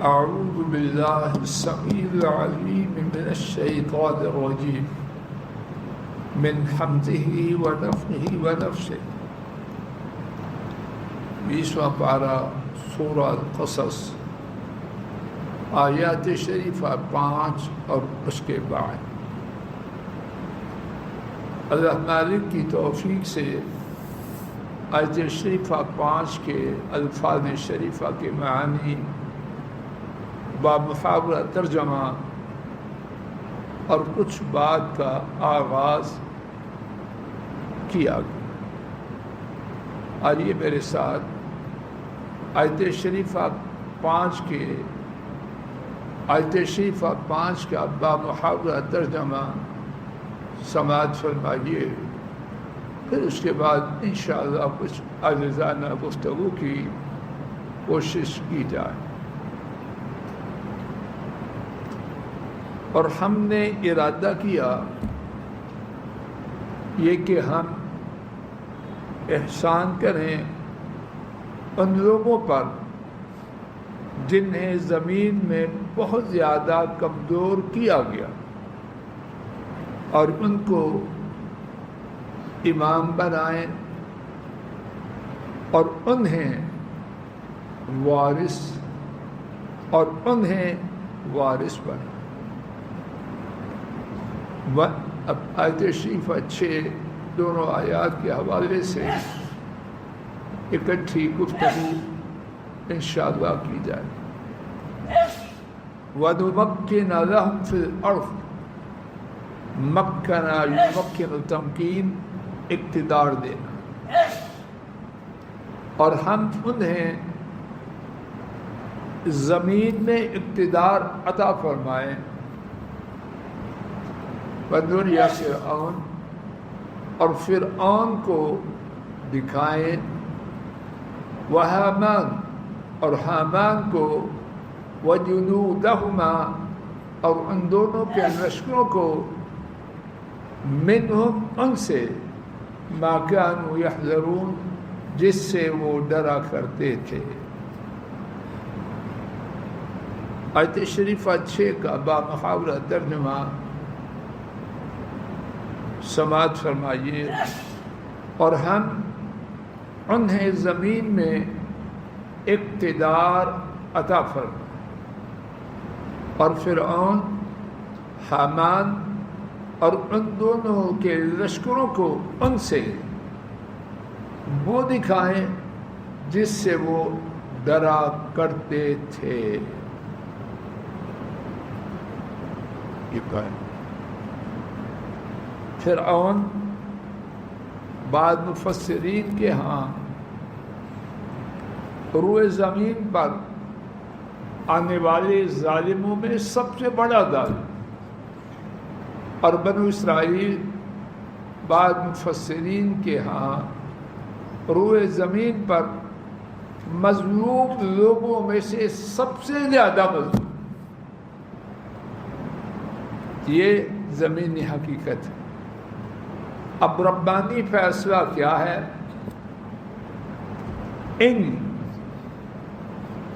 أعوذ بالله السميع العليم من الشيطان الرجيم من حمزه ونفخه ونفسه 20واں پارہ سورہ القصص آیات شریفہ 5 اور اس کے بعد اللہ مالک کی توفیق سے آیت شریفہ 5 کے الفاظ شریفہ کے معانی بامحاورہ ترجمہ اور کچھ بات کا آغاز کیا گیا۔ آئیے میرے ساتھ آیت شریفہ 5 کا بامحاورہ ترجمہ سماعت فرمائیے، پھر اس کے بعد انشاءاللہ کچھ عاجزانہ گفتگو کی کوشش کی جائے۔ اور ہم نے ارادہ کیا یہ کہ ہم احسان کریں ان لوگوں پر جنہیں زمین میں بہت زیادہ کمزور کیا گیا اور ان کو امام بنائیں اور انہیں وارث بنائیں۔ اب آیت شریفہ 6 دونوں آیات کے حوالے سے اکٹھی گفتگو انشاءاللہ کی جائے۔ وَنُمَكِّنَ لَهُمْ فِي الْأَرْضِ مَكَّنَ يُمَكِّنُ تمکین، اقتدار دینا، اور ہم انہیں زمین میں اقتدار عطا فرمائیں۔ وَنُرِيَ فِرْعَوْنَ، اور فرعون کو دکھائیں، وَحَامَانَ، اور حامان کو، وَجُنُودَهُمَا، اور ان دونوں کے لشکروں کو، مِنْهُمْ، ان سے، مَا كَانُوا يَحْذَرُونَ، جس سے وہ ڈرا کرتے تھے۔ آیت شریفہ 6 کا بامحاورہ ترجمہ سماعت فرمائیے۔ اور ہم انہیں زمین میں اقتدار عطا فرمائے، اور فرعون، حامان اور ان دونوں کے لشکروں کو ان سے وہ دکھائیں جس سے وہ ڈرا کرتے تھے۔ یہ کہیں فرعون بعض مفسرین کے ہاں روئے زمین پر آنے والے ظالموں میں سب سے بڑا ظالم، اور بنو اسرائیل بعض مفسرین کے ہاں روئے زمین پر مظلوم لوگوں میں سے سب سے زیادہ مظلوم۔ یہ زمینی حقیقت ہے۔ اب ربانی فیصلہ کیا ہے؟ ان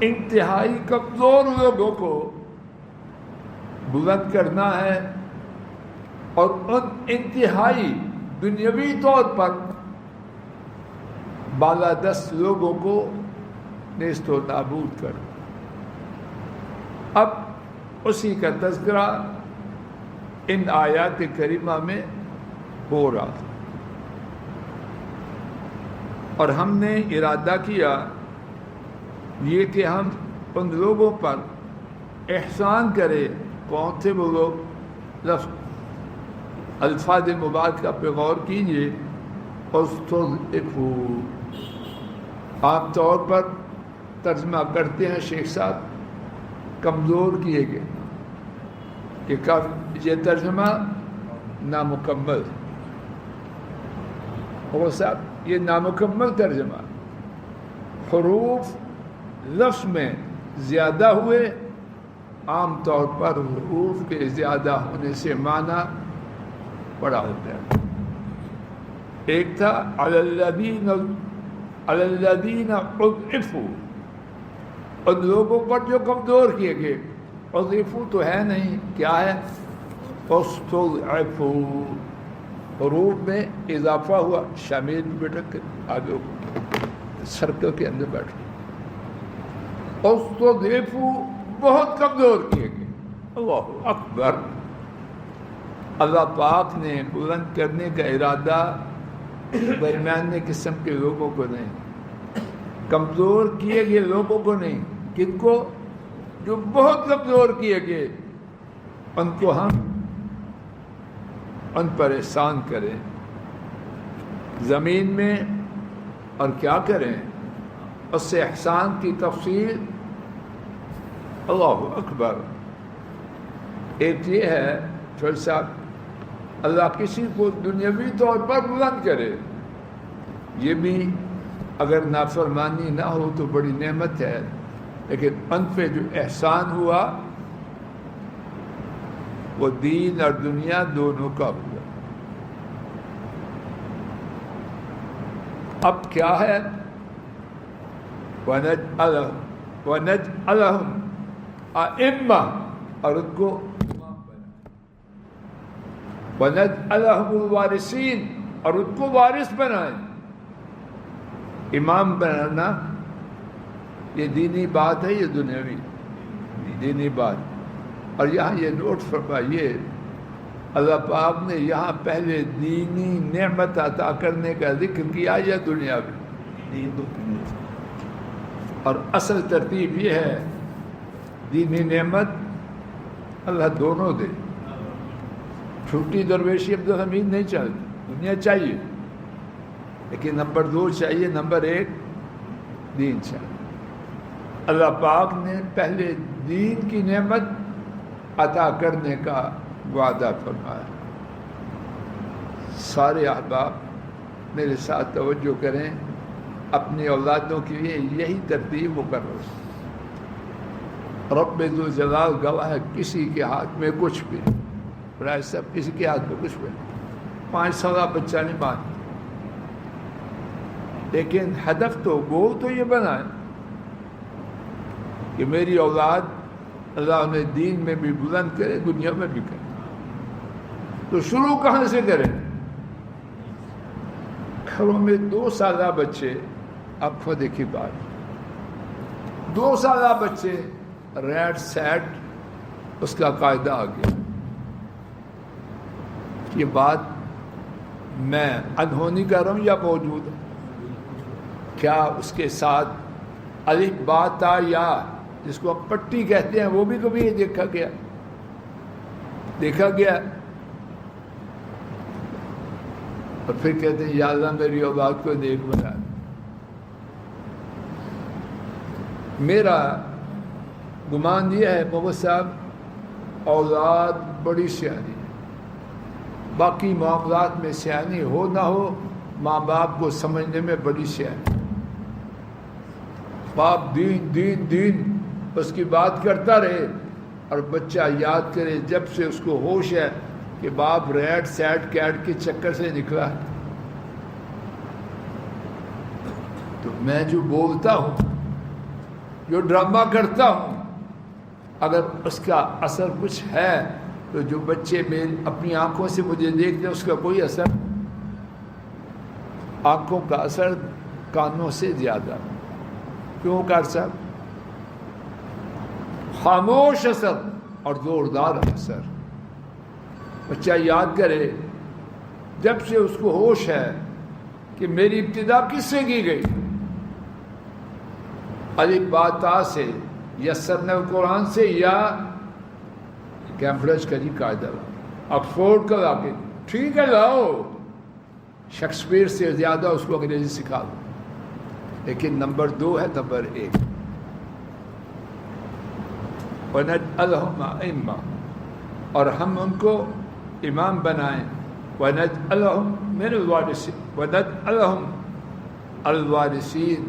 انتہائی کمزور لوگوں کو بلند کرنا ہے، اور ان انتہائی دنیاوی طور پر بالادست لوگوں کو نیست و نابود کرنا۔ اب اسی کا تذکرہ ان آیات کریمہ میں ہو رہا تھا، اور ہم نے ارادہ کیا یہ کہ ہم ان لوگوں پر احسان کریں۔ کون تھے وہ لوگ؟ الفاظ مبارکہ پہ غور کیجیے۔ استضعفوا عام طور پر ترجمہ کرتے ہیں شیخ صاحب کمزور کیے گئے، یہ ترجمہ نامکمل ہے۔ اور صاحب یہ نامکمل ترجمہ، حروف لفظ میں زیادہ ہوئے، عام طور پر حروف کے زیادہ ہونے سے معنی بڑا ہوتا ہے۔ ایک تھا علی الذین اضعفوا، ان لوگوں پر جو کمزور کیے گئے. اضعفوا تو ہے نہیں، کیا ہے؟ استضعفوا، حروف میں اضافہ ہوا، شامل بھی بیٹھ کے آگے سرکل کے اندر بیٹھو. استضعفوا، بہت کمزور کیے گئے. اللہ اکبر. اللہ پاک نے بلند کرنے کا ارادہ درمیانے قسم کے لوگوں کو نہیں، کمزور کیے گئے لوگوں کو نہیں. کن کو؟ جو بہت کمزور کیے گئے، ان کو ہم ان پر احسان کریں زمین میں. اور کیا کریں اس سے احسان کی تفصیل؟ اللہ اکبر. ایک یہ ہے پھر صاحب اللہ کسی کو دنیاوی طور پر بلند کرے، یہ بھی اگر نافرمانی نہ ہو تو بڑی نعمت ہے، لیکن ان پہ جو احسان ہوا وہ دین اور دنیا دونوں کا ہوا. اب کیا ہے؟ وَنَجْعَلَهُمْ أَئِمَّةً، اور ان کو وَنَجْعَلَهُمُ الْوَارِثِينَ، اور ان کو وارث بنائیں. امام بنانا یہ دینی بات ہے، یہ دنیاوی دینی بات. اور یہاں یہ نوٹ فرمائیے، اللہ پاک نے یہاں پہلے دینی نعمت عطا کرنے کا ذکر کیا یا دنیاوی؟ اور اصل ترتیب یہ ہے دینی نعمت اللہ دونوں دے. چھوٹی درویشی عبدالحمید نہیں چاہیے، دنیا چاہیے، لیکن نمبر 2 چاہیے، نمبر 1 دین چاہیے. اللہ پاک نے پہلے دین کی نعمت عطا کرنے کا وعدہ فرمایا. سارے احباب میرے ساتھ توجہ کریں، اپنی اولادوں کے لیے یہی ترتیب مقرر. رب ذو جلال گواہ ہے، کسی کے ہاتھ میں کچھ بھی برائے صاحب، کسی کے ہاتھ میں کچھ بھی 5 سالہ بچہ نہیں مانتا، لیکن ہدف تو گول تو یہ بنائے کہ میری اولاد اللہ انہیں دین میں بھی بلند کرے، دنیا میں بھی کرے. تو شروع کہاں سے کریں؟ گھروں میں 2 سالہ بچے، اب کو دیکھی بات، 2 سالہ بچے ریڈ سیٹ اس کا قاعدہ آ گیا. یہ بات میں انہونی کر رہا ہوں یا موجود ہے؟ کیا اس کے ساتھ الف با تا یا جس کو آپ پٹی کہتے ہیں وہ بھی کبھی دیکھا گیا؟ اور پھر کہتے ہیں یا اللہ میری اولاد کو دیکھ بنا. میرا گمان یہ ہے محمد صاحب، اولاد بڑی سیانی ہے، باقی معاملات میں سیانی ہو نہ ہو، ماں باپ کو سمجھنے میں بڑی سیانی. باپ دین دین دین اس کی بات کرتا رہے اور بچہ یاد کرے جب سے اس کو ہوش ہے کہ باپ ریڈ سیٹ کیٹ کے چکر سے نکلا ہے. تو میں جو بولتا ہوں، جو ڈرامہ کرتا ہوں، اگر اس کا اثر کچھ ہے تو جو بچے میری اپنی آنکھوں سے مجھے دیکھتے ہیں اس کا کوئی اثر. آنکھوں کا اثر کانوں سے زیادہ. کیوں کر صاحب؟ خاموش اثر اور زوردار اثر. بچہ یاد کرے جب سے اس کو ہوش ہے کہ میری ابتدا کس سے کی گئی، الف با تا سے، یسرنا القرآن سے، یا کیمبرج کا جی قاعدہ لاؤ، آکسفورڈ کا لا کے ٹھیک ہے لاؤ، شیکسپیئر سے زیادہ اس کو انگریزی سکھا دو، لیکن نمبر 2 ہے نمبر 1. وَنَجْعَلَهُمْ أَئِمَّةً، اور ہم ان کو امام بنائیں. وَنَجْعَلَهُمْ مِنَ الْوَارِثِينَ، وَنَجْعَلَهُمْ الْوَارِثِينَ،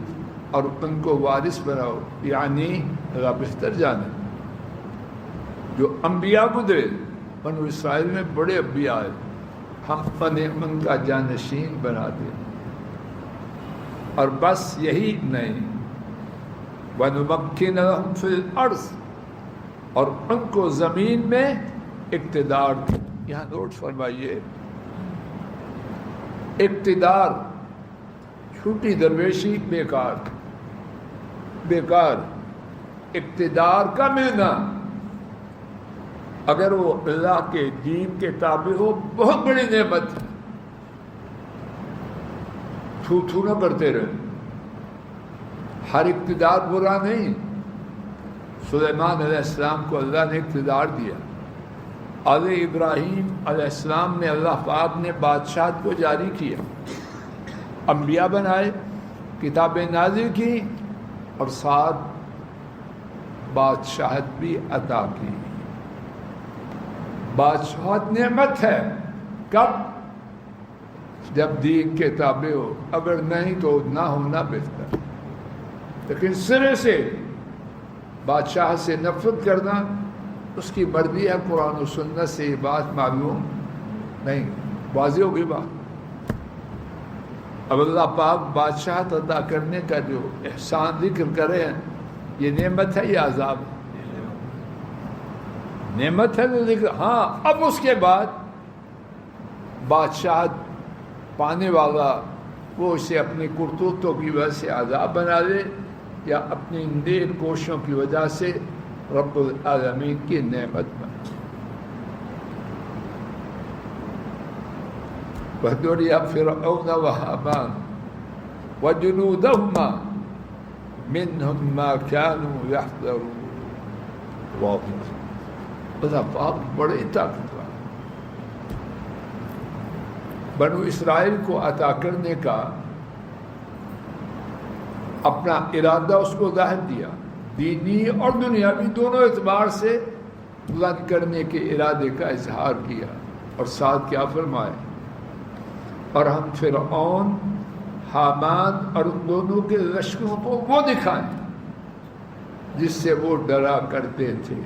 اور ان کو وارث بناؤ. یعنی اللہ بہتر جانے جو انبیاء گزرے، بنو اسرائیل میں بڑے انبیاء آئے، ہم انہیں ان کا جانشین بنا دیں. اور بس یہی نہیں، وَنُمَكِّنَ لَهُمْ فِي الْأَرْضِ، اور ان کو زمین میں اقتدار دے. یہاں نوٹ فرمائیے، اقتدار، چھوٹی درویشی بیکار، بیکار. اقتدار کا ملنا اگر وہ اللہ کے دین کے تابع ہو بہت بڑی نعمت ہے. تھو تھو نہ کرتے رہے. ہر اقتدار برا نہیں. سلیمان علیہ السلام کو اللہ نے اقتدار دیا. حضرت ابراہیم علیہ السلام نے اللہ پاک نے بادشاہت کو جاری کیا، انبیاء بنائے، کتابیں نازل کی، اور ساتھ بادشاہت بھی عطا کی. بادشاہت نعمت ہے. کب؟ جب دین کے تابع ہو. اگر نہیں تو نہ ہونا بہتر. لیکن سرے سے بادشاہ سے نفرت کرنا اس کی مرضی ہے. قرآن و سنت سے یہ بات معلوم نہیں. واضح ہوگی بات. اب اللہ پاک بادشاہت عطا کرنے کا جو احسان ذکر کرے ہیں، یہ نعمت ہے یا عذاب؟ نعمت ہے ذکر. ہاں، اب اس کے بعد بادشاہت پانے والا وہ اسے اپنی کرتوتوں کی وجہ سے عذاب بنا لے یا اپنی نیک کوششوں کی وجہ سے رب العالمین کی نعمت بنے. وَذُرِّيَ فِرْعَوْنَ وَهَامَانَ وَجُنُودَهُمَا مِنْهُمْ مَا كَانُوا يَحْذَرُونَ. اللہ پاک بڑے طاقتور. بنو اسرائیل کو عطا کرنے کا اپنا ارادہ اس کو ظاہر دیا، دینی اور دنیاوی دونوں اعتبار سے بلند کرنے کے ارادے کا اظہار کیا. اور ساتھ کیا فرمائے؟ اور ہم فرعون، حامان اور ان دونوں کے لشکروں کو وہ دکھائیں جس سے وہ ڈرا کرتے تھے.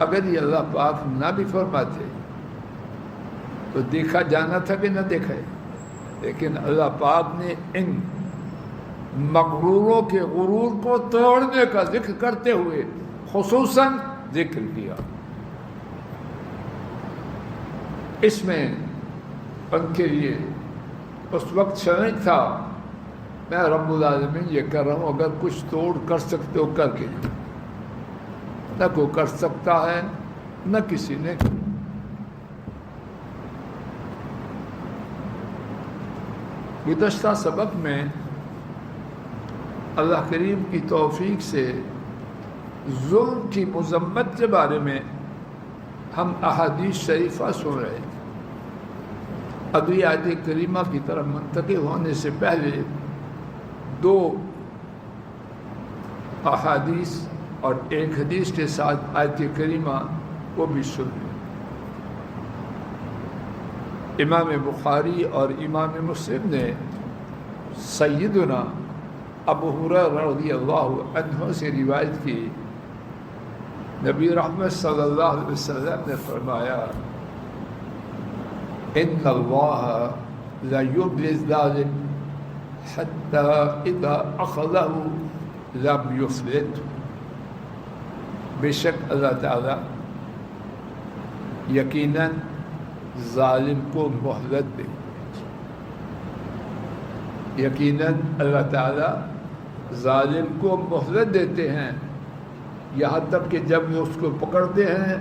اگر یہ اللہ پاک نہ بھی فرماتے تو دیکھا جانا تھا کہ نہ دیکھا. لیکن اللہ پاک نے ان مغروروں کے غرور کو توڑنے کا ذکر کرتے ہوئے خصوصاً ذکر کیا. اس میں ان کے لیے اس وقت سمجھ تھا میں رب العالمین یہ کر رہا ہوں، اگر کچھ توڑ کر سکتے ہو کر کے. نہ کوئی کر سکتا ہے نہ کسی نے. گزشتہ سبق میں اللہ کریم کی توفیق سے ظلم کی مذمت کے بارے میں ہم احادیث شریفہ سن رہے ہیں. ابھی آیت کریمہ کی طرف منتقل ہونے سے پہلے دو احادیث اور ایک حدیث کے ساتھ آیت کریمہ کو بھی سن لیں. امام بخاری اور امام مسلم نے سیدنا ابو ہریرہ رضی اللہ عنہ سے روایت کی، نبی رحمت صلی اللہ علیہ وسلم نے فرمایا ان اللہ لا یبلی الظالم حتی اذا اخذہ لم یفلت. بے شک اللہ تعالی یقیناً ظالم کو مہلت دے. یقیناً اللہ تعالی ظالم کو مہلت دیتے ہیں یہاں تک کہ جب وہ اس کو پکڑتے ہیں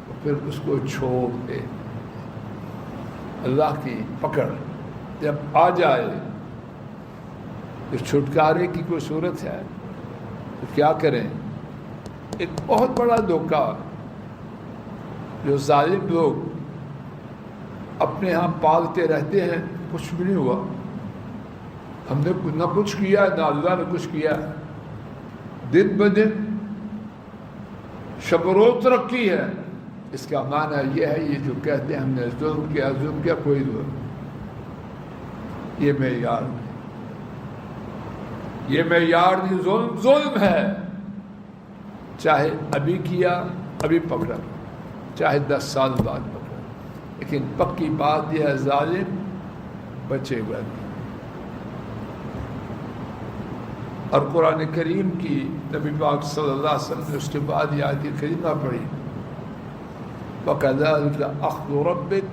تو پھر اس کو چھوڑ دے. اللہ کی پکڑ جب آ جائے تو چھٹکارے کی کوئی صورت ہے تو کیا کریں؟ ایک بہت بڑا دھوکہ جو ظالم لوگ اپنے ہاں پالتے رہتے ہیں، کچھ بھی نہیں ہوا، ہم نے نہ کچھ کیا نہ اللہ نے کچھ کیا. دن بدن شب و روز ترقی ہے. اس کا معنی یہ ہے یہ جو کہتے ہیں ہم نے ظلم کیا کوئی ظلم، یہ معیار نہیں. یہ معیار نہیں، ظلم ہے. چاہے ابھی کیا ابھی پکڑا، چاہے 10 سال بعد پکڑا، لیکن پکی بات یہ ہے ظالم بچے گا نہیں. اور قرآن کریم کی نبی پاک صلی اللہ علیہ وسلم نے اس کے بعد یہ آیت کریمہ پڑھی وَكَذَلِكَ أَخْذُ رَبِّكَ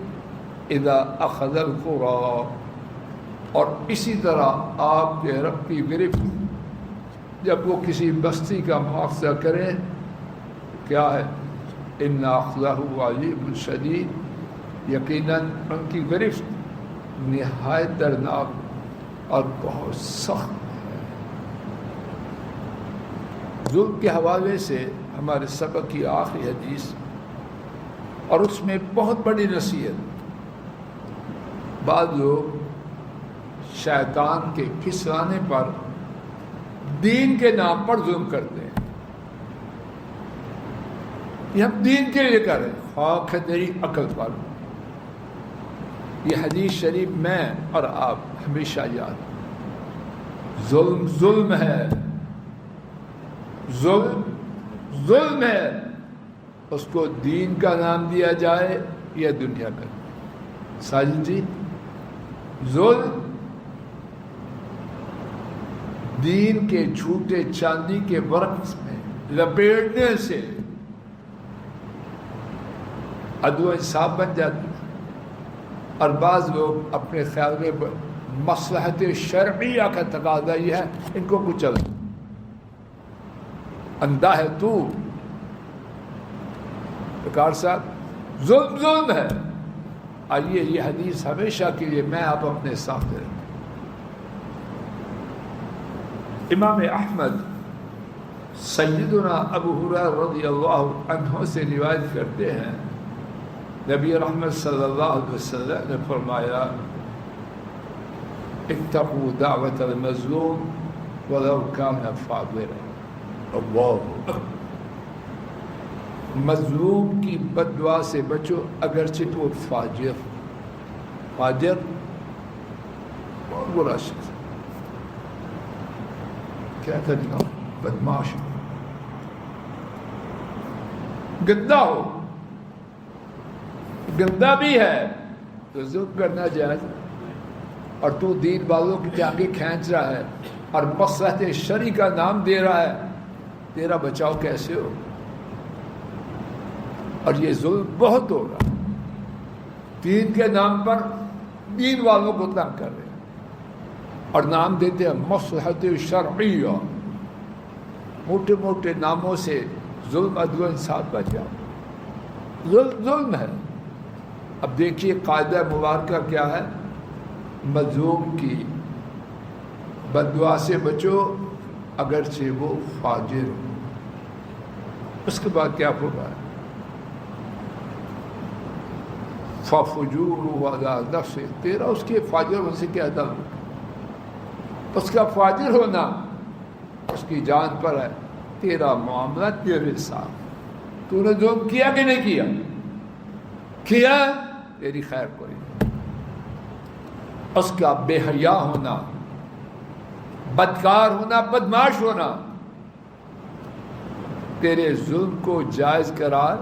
إِذَا أَخَذَ الْقُرَىٰ، اور اسی طرح آپ کے رب کی گرفت جب وہ کسی بستی کا مواخذہ کریں کیا ہے إِنَّ أَخْذَهُ عَلِيمٌ شَدِيدٌ، یقیناً ان کی گرفت نہایت دردناک اور بہت سخت ہے۔ ظلم کے حوالے سے ہمارے سبق کی آخری حدیث، اور اس میں بہت بڑی نصیحت۔ بعض لوگ شیطان کے پھسلانے پر دین کے نام پر ظلم کرتے ہیں، یہ ہم دین کے لیے کر رہے ہیں، خاک ہے تیری عقل پر۔ یہ حدیث شریف میں اور آپ ہمیشہ یاد، ظلم ظلم ہے، ظلم ظلم ہے، اس کو دین کا نام دیا جائے یا دنیا کا۔ ساجد جی، ظلم دین کے جھوٹے چاندی کے ورق میں لپیٹنے سے عدل و انصاف بن جاتی ہے، اور بعض لوگ اپنے خیال میں مصلحت شرعیہ کا تقاضا یہ ہے ان کو کچل، اندھا ہے تو بکار صاحب، ظلم ظلم ہے۔ آئیے یہ حدیث ہمیشہ کے لیے میں آپ اپنے سامنے رکھوں۔ امام احمد سیدنا ابو ہریرہ رضی اللہ عنہ سے روایت کرتے ہیں، نبی رحمت صلی اللہ علیہ وسلم نے فرمایا اتقوا دعوت المظلوم ولو كان فاجرا۔ اللہ، مظلوم کی بد دعا سے بچو اگرچہ تو فاجر بہت برا شخص، کیا کرنا، بدماش، گندا ہو، گندا بھی ہے تو ظلم کرنا جائز، اور تو دین والوں کی آگے کھینچ رہا ہے اور مصلحت شرعی کا نام دے رہا ہے، تیرا بچاؤ کیسے ہو؟ اور یہ ظلم بہت ہو رہا ہے، دین کے نام پر دین والوں کو تنگ کر رہے ہیں اور نام دیتے ہیں مصلحت شرعیہ، موٹے موٹے ناموں سے ظلم عدل و انصاف بچ جاؤ، ظلم ہے۔ اب دیکھیے قاعدہ مبارکہ کیا ہے، مظلوم کی بد دعا سے بچو اگرچہ وہ فاجر ہو۔ اس کے بعد کیا ہوگا، فَفُجُورُهُ عَلَىٰ نَفْسِهِ، تیرا اس کے فاجر ہونے سے کیا تعلق، اس کا فاجر ہونا اس کی جان پر ہے، تیرا معاملہ تیرے ساتھ، تو نے ظلم کیا کہ نہیں کیا، کیا تیری خیر کوئی نہیں۔ اس کا بے حیا ہونا، بدکار ہونا، بدماش ہونا تیرے ظلم کو جائز قرار،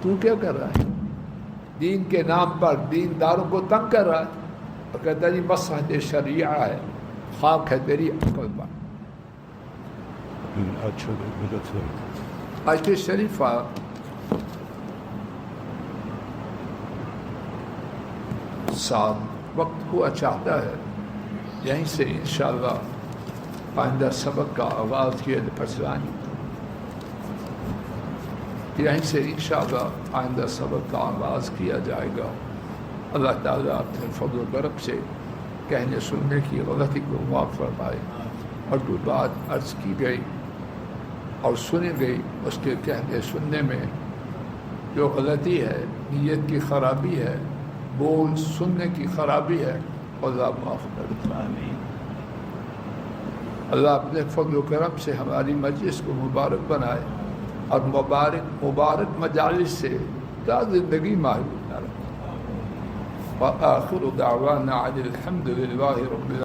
تو کیا کر رہا ہے، دین کے نام پر دینداروں کو تنگ کر رہا ہے، اور کہتا ہے جی مصلحت شرعیہ ہے، خاک ہے تیری عقل پر۔ آج کے شریفہ صاحب وقت کو چاہتا ہے یہیں سے انشاءاللہ آئندہ سبق کا آغاز کیا پسرانی، یہیں سے انشاءاللہ آئندہ سبق کا آغاز کیا جائے گا۔ اللہ تعالیٰ اپنے فضل و کرم سے کہنے سننے کی غلطی کو معاف فرمائے، اور جو بات عرض کی گئی اور سنی گئی اس کے کہنے سننے میں جو غلطی ہے، نیت کی خرابی ہے، بول سننے کی خرابی ہے، اللہ معاف کر دے۔ اللہ اپنے فضل و کرم سے ہماری مجلس کو مبارک بنائے، اور مبارک مجالس سے تا زندگی محروم نہ رکھے۔ وآخر دعوانا عن الحمد للہ رب العالمین۔